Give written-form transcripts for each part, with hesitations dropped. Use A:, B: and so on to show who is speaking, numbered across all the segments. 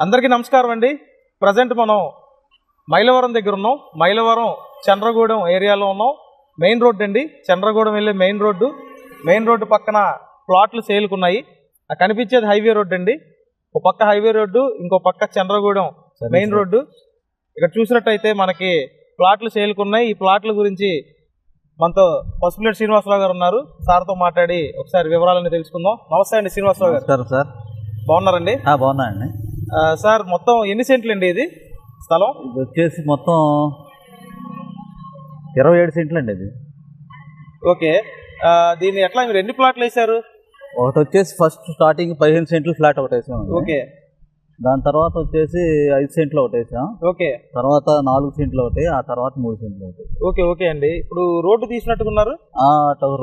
A: అందరికీ నమస్కారం అండి. ప్రజెంట్ మనం మైలవరం దగ్గర ఉన్నాం. మైలవరం చంద్రగూడెం ఏరియాలో ఉన్నాం. మెయిన్ రోడ్ అండి, చంద్రగూడెం వెళ్ళే మెయిన్ రోడ్డు పక్కన ప్లాట్లు సేల్కున్నాయి. కనిపించేది హైవే రోడ్ అండి. ఒక పక్క హైవే రోడ్డు, ఇంకో పక్క చంద్రగూడెం మెయిన్ రోడ్డు. ఇక్కడ చూసినట్టయితే మనకి ప్లాట్లు సేల్కున్నాయి. ఈ ప్లాట్ల గురించి మనతో పసుపులేటి శ్రీనివాసరావు గారు ఉన్నారు. సార్తో మాట్లాడి ఒకసారి వివరాలన్నీ తెలుసుకుందాం. నమస్తే అండి శ్రీనివాసరావు గారు.
B: సార్
A: బాగున్నారండి?
B: బాగున్నా అండి.
A: సార్ మొత్తం ఎన్ని సెంట్లు అండి ఇది స్థలం?
B: ఇది వచ్చేసి మొత్తం 27 సెంట్లు అండి ఇది.
A: ఓకే, దీన్ని ఎట్లా మీరు ఎన్ని ప్లాట్లు వేసారు?
B: ఒకటి వచ్చేసి ఫస్ట్ స్టార్టింగ్ 15 సెంట్లు ఫ్లాట్ ఒకటి వేసాం.
A: ఓకే,
B: దాని తర్వాత వచ్చేసి 5 సెంట్లు ఒకటి వేసాం.
A: ఓకే,
B: తర్వాత 4 సెంట్లు ఒకటి, ఆ తర్వాత 3 సెంట్లు ఒకటి.
A: ఓకే ఓకే అండి. ఇప్పుడు రోడ్డు తీసినట్టుకున్నారు?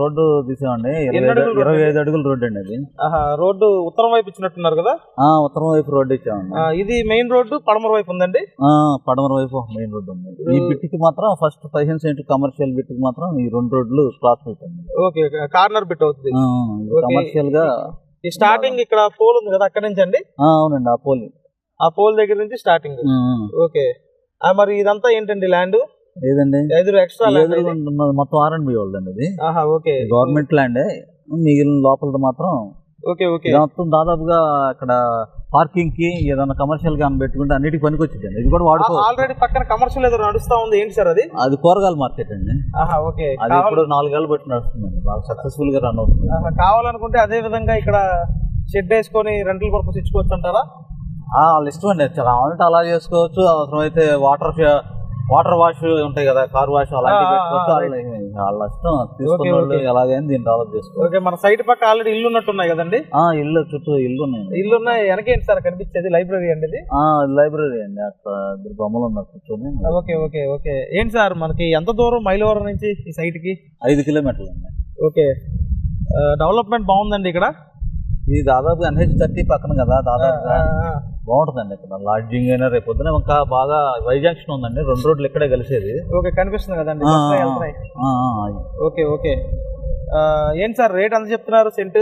B: రోడ్డు తీసామండి. 25 అడుగుల రోడ్డు అండి అది.
A: రోడ్డు ఉత్తరం వైపు ఇచ్చినట్టున్నారు కదా?
B: ఉత్తరం వైపు రోడ్డు ఇచ్చామండి.
A: ఇది మెయిన్ రోడ్డు పడమర వైపు ఉందండి?
B: పడమర వైపు మెయిన్ రోడ్డు ఉంది. ఈ బిట్కి మాత్రం ఫస్ట్ 15 సెంట్లు కమర్షియల్ బిట్కి మాత్రం ఈ 2 రోడ్లు క్రాస్ పెట్టండి.
A: ఓకే, కార్నర్ బిట్ అవుతుంది
B: కమర్షియల్ గా.
A: ఈ స్టార్టింగ్ ఇక్కడ పోల్ ఉంది కదా, అక్కడ నుంచి అండి?
B: అవునండి, ఆ పోల్ దగ్గర నుంచి స్టార్టింగ్.
A: ఓకే, మరి ఇదంతా ఏంటండి ల్యాండ్?
B: లేదండి,
A: ఎక్స్ట్రా
B: మొత్తం R&B వాళ్ళండి ఇది.
A: ఓకే,
B: గవర్నమెంట్ ల్యాండే. మిగిలిన లోపల మాత్రం
A: ఓకే ఓకే
B: మొత్తం దాదాపుగా అక్కడ పార్కింగ్ కి ఏదైనా కమర్షియల్ గా పెట్టుకుంటే అన్నిటికి పనికి వచ్చింది. ఇది కూడా వాడుకో.
A: ఆల్రెడీ పక్కన కమర్షియల్ ఏదో నడుస్తా ఉంది, ఏంటి సార్ అది?
B: అది కూరగాయల మార్కెట్ అండి.
A: ఓకే,
B: అది ఇప్పుడు 4 ఏళ్ళు బట్టి నడుస్తుందండి, బాగా సక్సెస్ఫుల్ గా రన్ అవుతుంది.
A: కావాలనుకుంటే అదే విధంగా ఇక్కడ షెడ్ వేసుకొని రెంటల్ పర్పస్ ఇచ్చుకోవచ్చు అంటారా?
B: వాళ్ళ ఇష్టం అండి, కావాలంటే అలా చేసుకోవచ్చు. అవసరమైతే వాటర్ వాష్ ఉంటాయి కదా, కార్ వాష్ అలాంటివి పెట్టుకోవచ్చు. వాళ్ళ ఇష్టం, తీసుకున్న వాళ్ళు ఎలాగైనా దీన్ని డెవలప్ చేసుకోవచ్చు.
A: ఓకే, మన సైట్ పక్క ఆల్రెడీ ఇల్లు ఉన్నట్టున్నాయి కదండి?
B: ఇల్లు చుట్టూ ఇల్లు ఉన్నాయి.
A: ఇల్లు ఉన్నాయి. వెనకేంటి సార్ కనిపించేది? లైబ్రరీ అండి ఇది?
B: లైబ్రరీ అండి, అక్కడ 2 బొమ్మలు ఉన్నారు కూర్చొని.
A: Okay okay okay. ఏంటి సార్ మనకి ఎంత దూరం మైలవరం నుంచి ఈ సైట్ కి?
B: 5 కిలోమీటర్లు అండి.
A: ఓకే, డెవలప్మెంట్ బాగుందండి ఇక్కడ.
B: ఇది దాదాపు NH30 పక్కన కదా, దాదాపుగా బాగుంటుందండి ఇక్కడ. లాడ్జింగ్ అయినా రేపు పొద్దున ఇంకా బాగా వై జంక్షన్ ఉందండి, 2 రోడ్లు ఇక్కడే కలిసేది.
A: ఓకే, కనిపిస్తుంది కదండి. Okay okay. ఏంటి సార్ రేట్ ఎంత చెప్తున్నారు? సెంట్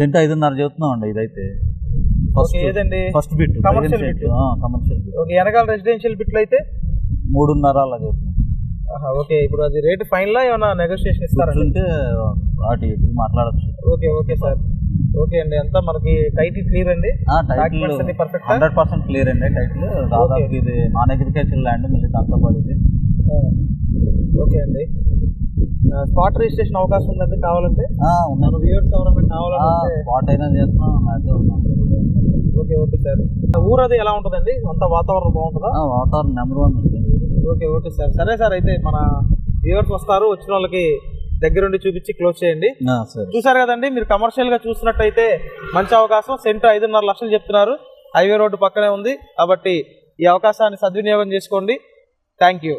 A: 5.5
B: చెప్తున్నాం అండి. ఇదైతే
A: ఏదండి?
B: First bit commercial bit.
A: Okay, వెనకాల రెసిడెన్షియల్ బిట్లు అయితే
B: 3.5 అలా చెప్తున్నాం.
A: ఓకే, ఇప్పుడు అది రేట్ ఫైనల్ ఏమైనా నెగోషియేషన్ ఇస్తారంటే
B: అటు ఇటు మాట్లాడచ్చు.
A: Okay okay sir. ఓకే అండి, అంతా మనకి టైటిల్ క్లియర్ అండి?
B: 100% క్లియర్ అండి టైటిల్. దాదాపు ఇది నాన్ అగ్రికల్చర్ ల్యాండ్, మళ్ళీ దాంతో పడింది.
A: ఓకే అండి, స్పాట్ రిజిస్ట్రేషన్ అవకాశం ఉందండి కావాలంటే? వ్యూవర్స్ ఎవరైనా కావాలంటే
B: స్పాట్ అయినా చేస్తాం.
A: Okay okay sir. ఊరు అది ఎలా ఉంటుందండి? అంత వాతావరణం బాగుంటుందా?
B: వాతావరణం నెంబర్ 1 ఉంది.
A: Okay okay sir. సరే సార్, అయితే మన వ్యూవర్స్ వస్తారు, వచ్చిన వాళ్ళకి దగ్గరుండి చూపించి క్లోజ్ చేయండి. చూసారు కదండి, మీరు కమర్షియల్ గా చూసినట్టయితే మంచి అవకాశం. సెంట్ 5.5 లక్షలు చెప్తున్నారు, హైవే రోడ్డు పక్కనే ఉంది. కాబట్టి ఈ అవకాశాన్ని సద్వినియోగం చేసుకోండి. Thank you.